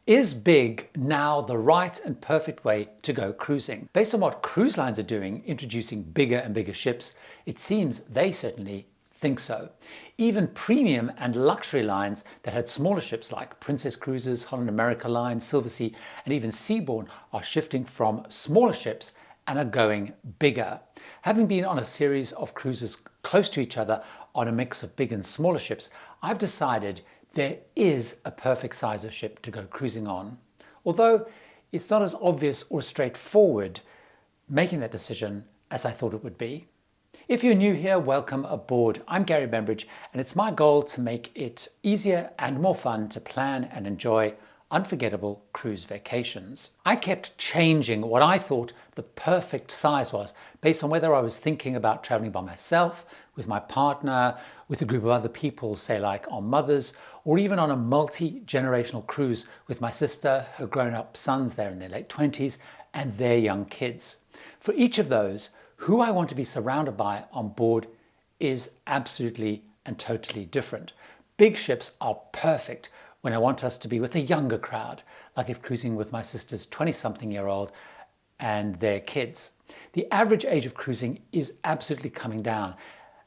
Is big now the right and perfect way to go cruising? Based on what cruise lines are doing, introducing bigger and bigger ships, it seems they certainly think so. Even premium and luxury lines that had smaller ships like Princess Cruises, Holland America Line, Silversea, and even Seabourn are shifting from smaller ships and are going bigger. Having been on a series of cruises close to each other on a mix of big and smaller ships, I've decided there is a perfect size of ship to go cruising on. Although it's not as obvious or straightforward making that decision as I thought it would be. If you're new here, welcome aboard. I'm Gary Bembridge, and it's my goal to make it easier and more fun to plan and enjoy unforgettable cruise vacations. I kept changing what I thought the perfect size was based on whether I was thinking about traveling by myself, with my partner, with a group of other people, say like on mothers, or even on a multi-generational cruise with my sister, her grown-up sons, they're in their late 20s, and their young kids. For each of those, who I want to be surrounded by on board is absolutely and totally different. Big ships are perfect when I want us to be with a younger crowd, like if cruising with my sister's 20-something-year-old and their kids. The average age of cruising is absolutely coming down,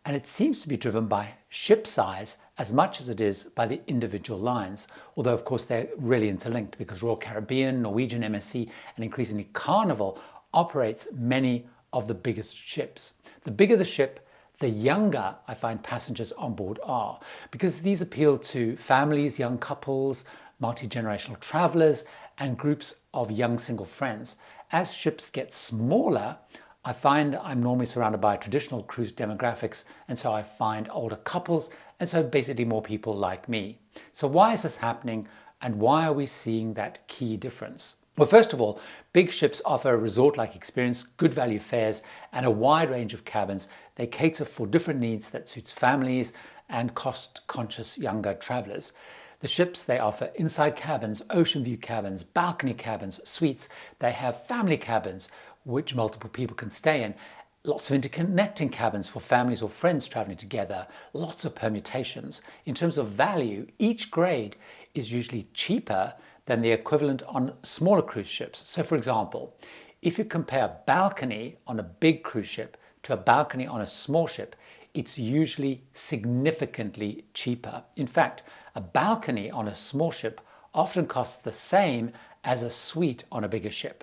and it seems to be driven by ship size as much as it is by the individual lines, although of course they're really interlinked because Royal Caribbean, Norwegian, MSC, and increasingly Carnival operates many of the biggest ships. The bigger the ship, the younger I find passengers on board are, because these appeal to families, young couples, multi-generational travelers, and groups of young single friends. As ships get smaller, I find I'm normally surrounded by traditional cruise demographics, and so I find older couples, and so basically more people like me. So why is this happening, and why are we seeing that key difference? Well, first of all, big ships offer a resort-like experience, good value fares, and a wide range of cabins. They cater for different needs that suits families and cost-conscious younger travelers. The ships, they offer inside cabins, ocean view cabins, balcony cabins, suites. They have family cabins, which multiple people can stay in. Lots of interconnecting cabins for families or friends traveling together. Lots of permutations. In terms of value, each grade is usually cheaper than the equivalent on smaller cruise ships. So for example, if you compare a balcony on a big cruise ship to a balcony on a small ship, it's usually significantly cheaper. In fact, a balcony on a small ship often costs the same as a suite on a bigger ship.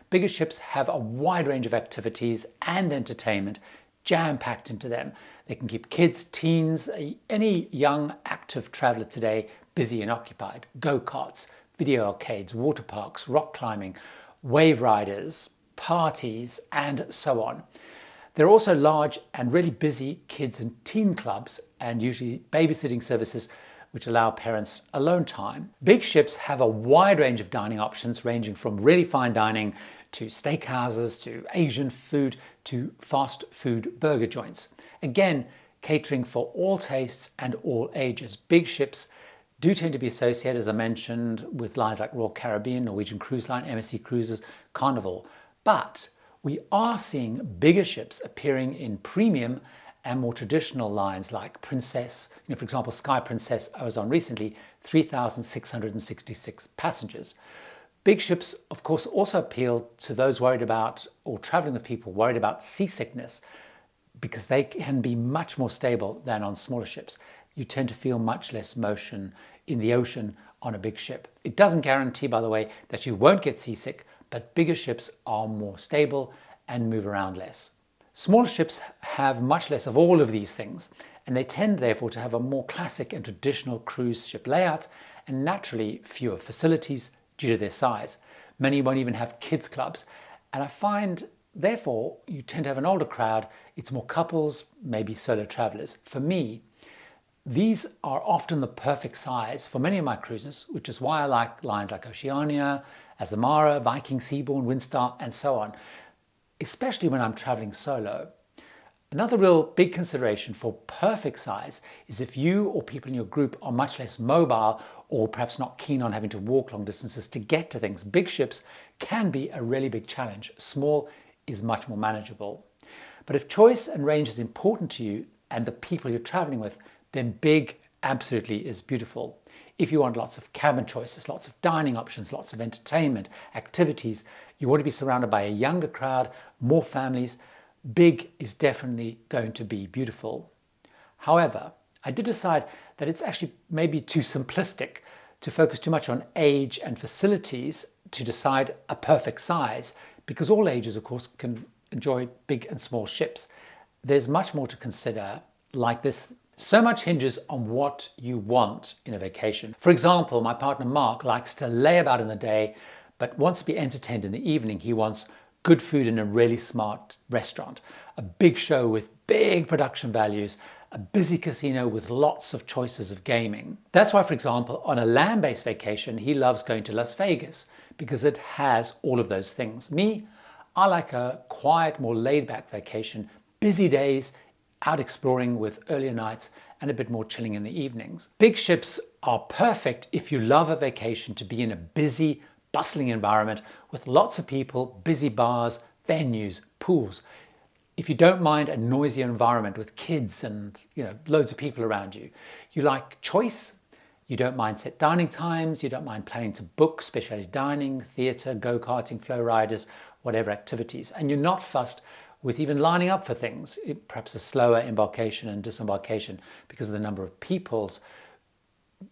Bigger ships have a wide range of activities and entertainment jam-packed into them. They can keep kids, teens, any young active traveler today busy and occupied. Go-karts, video arcades, water parks, rock climbing, wave riders, parties, and so on. There are also large and really busy kids and teen clubs, and usually babysitting services which allow parents alone time. Big ships have a wide range of dining options, ranging from really fine dining to steakhouses, to Asian food, to fast food burger joints. Again, catering for all tastes and all ages. Big ships do tend to be associated, as I mentioned, with lines like Royal Caribbean, Norwegian Cruise Line, MSC Cruises, Carnival. But we are seeing bigger ships appearing in premium and more traditional lines like Princess. For example, Sky Princess I was on recently, 3,666 passengers. Big ships, of course, also appeal to those worried about, or traveling with people worried about seasickness, because they can be much more stable than on smaller ships. You tend to feel much less motion in the ocean on a big ship. It doesn't guarantee, by the way, that you won't get seasick, but bigger ships are more stable and move around less. Smaller ships have much less of all of these things, and they tend therefore to have a more classic and traditional cruise ship layout, and naturally fewer facilities due to their size. Many won't even have kids clubs, and I find therefore you tend to have an older crowd. It's more couples, maybe solo travelers. For me, these are often the perfect size for many of my cruises, which is why I like lines like Oceania, Azamara, Viking, Seabourn, Windstar, and so on, especially when I'm traveling solo. Another real big consideration for perfect size is if you or people in your group are much less mobile, or perhaps not keen on having to walk long distances to get to things. Big ships can be a really big challenge. Small is much more manageable. But if choice and range is important to you and the people you're traveling with, then big absolutely is beautiful. If you want lots of cabin choices, lots of dining options, lots of entertainment, activities, you want to be surrounded by a younger crowd, more families, big is definitely going to be beautiful. However, I did decide that it's actually maybe too simplistic to focus too much on age and facilities to decide a perfect size, because all ages, of course, can enjoy big and small ships. There's much more to consider, like this. So much hinges on what you want in a vacation. For example, my partner Mark likes to lay about in the day, but wants to be entertained in the evening. He wants good food in a really smart restaurant, a big show with big production values, a busy casino with lots of choices of gaming. That's why, for example, on a land-based vacation, he loves going to Las Vegas because it has all of those things. Me, I like a quiet, more laid-back vacation, busy days, out exploring with earlier nights and a bit more chilling in the evenings. Big ships are perfect if you love a vacation to be in a busy, bustling environment with lots of people, busy bars, venues, pools. If you don't mind a noisier environment with kids and loads of people around you, you like choice, you don't mind set dining times, you don't mind planning to book specialty dining, theatre, go-karting, flow riders, whatever activities, and you're not fussed with even lining up for things, perhaps a slower embarkation and disembarkation because of the number of peoples.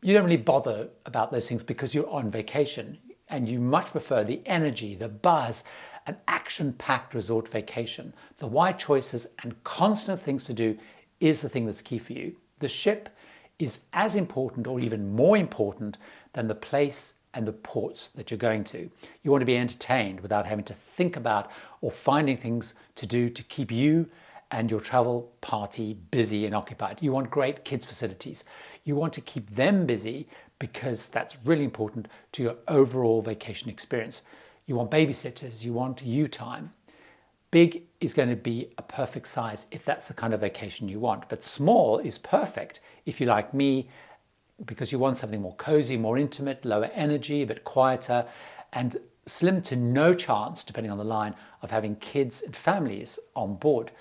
You don't really bother about those things because you're on vacation and you much prefer the energy, the buzz, an action-packed resort vacation. The wide choices and constant things to do is the thing that's key for you. The ship is as important or even more important than the place and the ports that you're going to. You want to be entertained without having to think about or finding things to do to keep you and your travel party busy and occupied. You want great kids facilities. You want to keep them busy because that's really important to your overall vacation experience. You want babysitters, you want you time. Big is going to be a perfect size if that's the kind of vacation you want, but small is perfect if you like me, because you want something more cozy, more intimate, lower energy, a bit quieter, and slim to no chance, depending on the line, of having kids and families on board.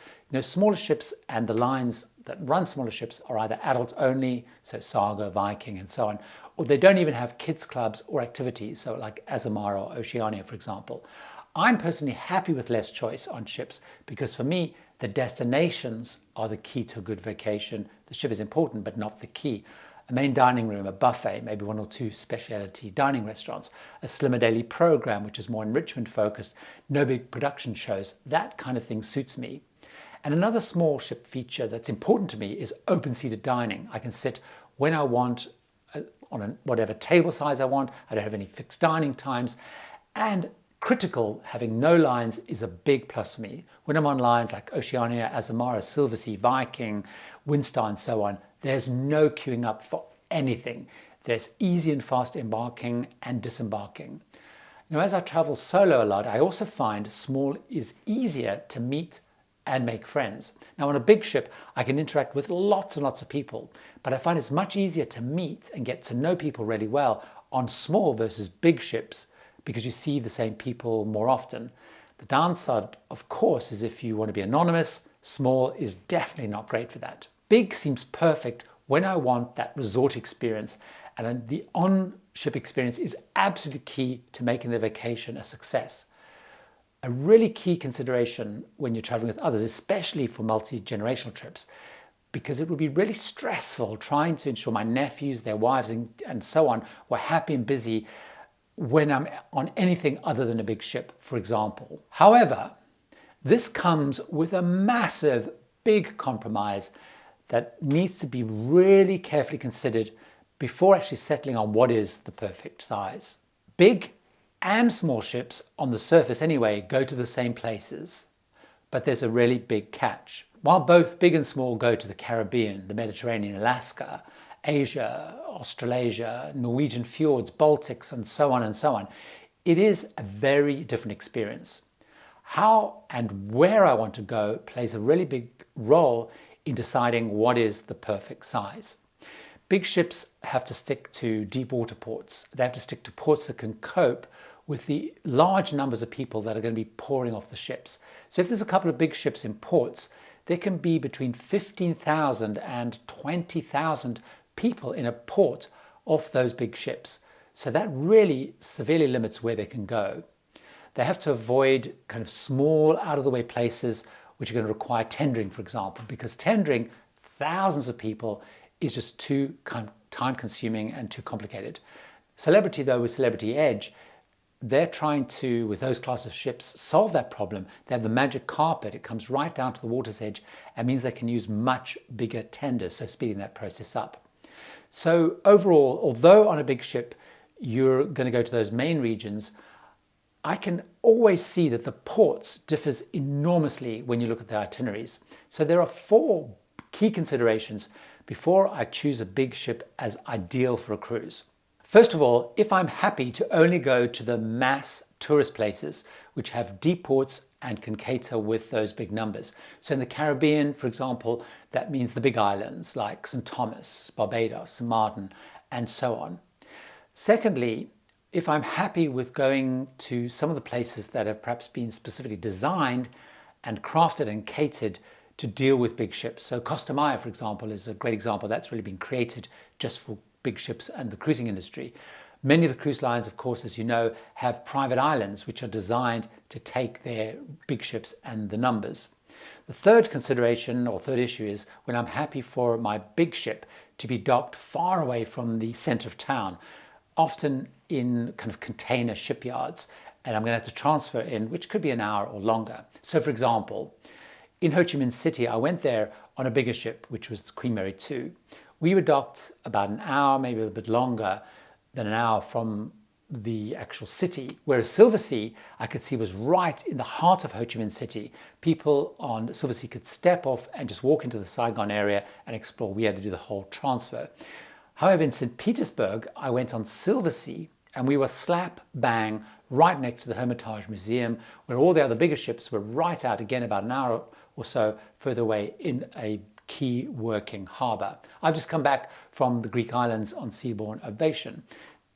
Smaller ships and the lines that run smaller ships are either adult only, so Saga, Viking, and so on, or they don't even have kids clubs or activities, so like Azamara or Oceania, for example. I'm personally happy with less choice on ships because for me, the destinations are the key to a good vacation. The ship is important, but not the key. A main dining room, a buffet, maybe one or two specialty dining restaurants, a slimmer daily program, which is more enrichment focused, no big production shows, that kind of thing suits me. And another small ship feature that's important to me is open-seated dining. I can sit when I want, on whatever table size I want. I don't have any fixed dining times. And critical, having no lines is a big plus for me. When I'm on lines like Oceania, Azamara, Silversea, Viking, Windstar, and so on, there's no queuing up for anything. There's easy and fast embarking and disembarking. As I travel solo a lot, I also find small is easier to meet and make friends. Now on a big ship, I can interact with lots and lots of people, but I find it's much easier to meet and get to know people really well on small versus big ships because you see the same people more often. The downside, of course, is if you want to be anonymous, small is definitely not great for that. Big seems perfect when I want that resort experience, and then the on-ship experience is absolutely key to making the vacation a success. A really key consideration when you're traveling with others, especially for multi-generational trips, because it would be really stressful trying to ensure my nephews, their wives, and so on were happy and busy when I'm on anything other than a big ship, for example. However, this comes with a massive, big compromise that needs to be really carefully considered before actually settling on what is the perfect size. Big and small ships, on the surface anyway, go to the same places, but there's a really big catch. While both big and small go to the Caribbean, the Mediterranean, Alaska, Asia, Australasia, Norwegian fjords, Baltics, and so on, it is a very different experience. How and where I want to go plays a really big role in deciding what is the perfect size. Big ships have to stick to deep water ports. They have to stick to ports that can cope with the large numbers of people that are going to be pouring off the ships. So if there's a couple of big ships in ports, there can be between 15,000 and 20,000 people in a port off those big ships. So that really severely limits where they can go. They have to avoid kind of small, out-of-the-way places which are going to require tendering, for example, because tendering thousands of people is just too time-consuming and too complicated. Celebrity, though, with Celebrity Edge, they're trying to, with those class of ships, solve that problem. They have the magic carpet. It comes right down to the water's edge and means they can use much bigger tenders, so speeding that process up. So overall, although on a big ship you're going to go to those main regions, I can always see that the ports differs enormously when you look at the itineraries. So there are 4 key considerations before I choose a big ship as ideal for a cruise. First of all, if I'm happy to only go to the mass tourist places which have deep ports and can cater with those big numbers. So in the Caribbean, for example, that means the big islands like St. Thomas, Barbados, St. Martin, and so on. Secondly, if I'm happy with going to some of the places that have perhaps been specifically designed and crafted and catered to deal with big ships. So Costa Maya, for example, is a great example. That's really been created just for big ships and the cruising industry. Many of the cruise lines, of course, as you know, have private islands which are designed to take their big ships and the numbers. The third consideration or third issue is when I'm happy for my big ship to be docked far away from the center of town, often in kind of container shipyards, and I'm going to have to transfer in, which could be an hour or longer. So for example, in Ho Chi Minh City, I went there on a bigger ship, which was the Queen Mary 2. We were docked about an hour, maybe a little bit longer than an hour from the actual city, whereas Silversea, I could see, was right in the heart of Ho Chi Minh City. People on Silversea could step off and just walk into the Saigon area and explore. We had to do the whole transfer. However, in St. Petersburg, I went on Silversea and we were slap bang right next to the Hermitage Museum, where all the other bigger ships were right out, again, about an hour or so further away in a key working harbour. I've just come back from the Greek islands on seaborne ovation.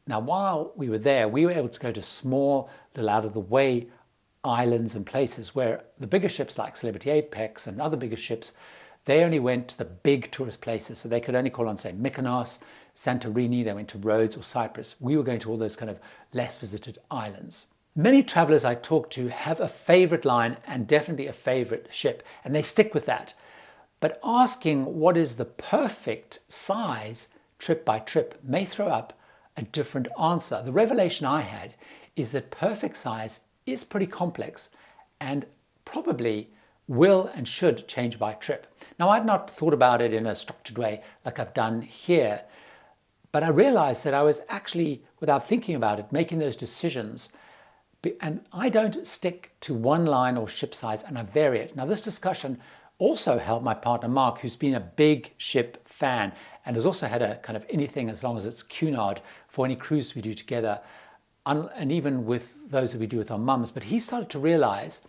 Now, while we were there, we were able to go to small, little out-of-the-way islands and places where the bigger ships like Celebrity Apex and other bigger ships, they only went to the big tourist places. So they could only call on, say, Mykonos, Santorini, they went to Rhodes or Cyprus. We were going to all those kind of less visited islands. Many travelers I talk to have a favorite line and definitely a favorite ship, and they stick with that. But asking what is the perfect size trip by trip may throw up a different answer. The revelation I had is that perfect size is pretty complex and probably will and should change by trip. Now, I'd not thought about it in a structured way like I've done here, but I realized that I was actually, without thinking about it, making those decisions. And I don't stick to one line or ship size, and I vary it. Now, this discussion also helped my partner Mark, who's been a big ship fan and has also had a kind of anything as long as it's Cunard for any cruise we do together, and even with those that we do with our mums. But he started to realize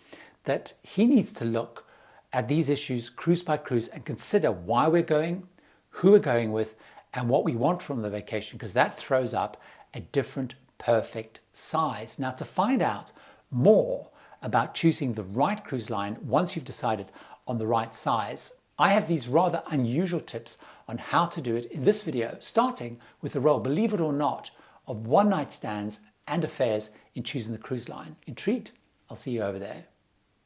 that he needs to look at these issues cruise by cruise and consider why we're going, who we're going with, and what we want from the vacation, because that throws up a different perfect size. Now, to find out more about choosing the right cruise line once you've decided on the right size, I have these rather unusual tips on how to do it in this video, starting with the role, believe it or not, of one-night stands and affairs in choosing the cruise line. Intrigued? I'll see you over there.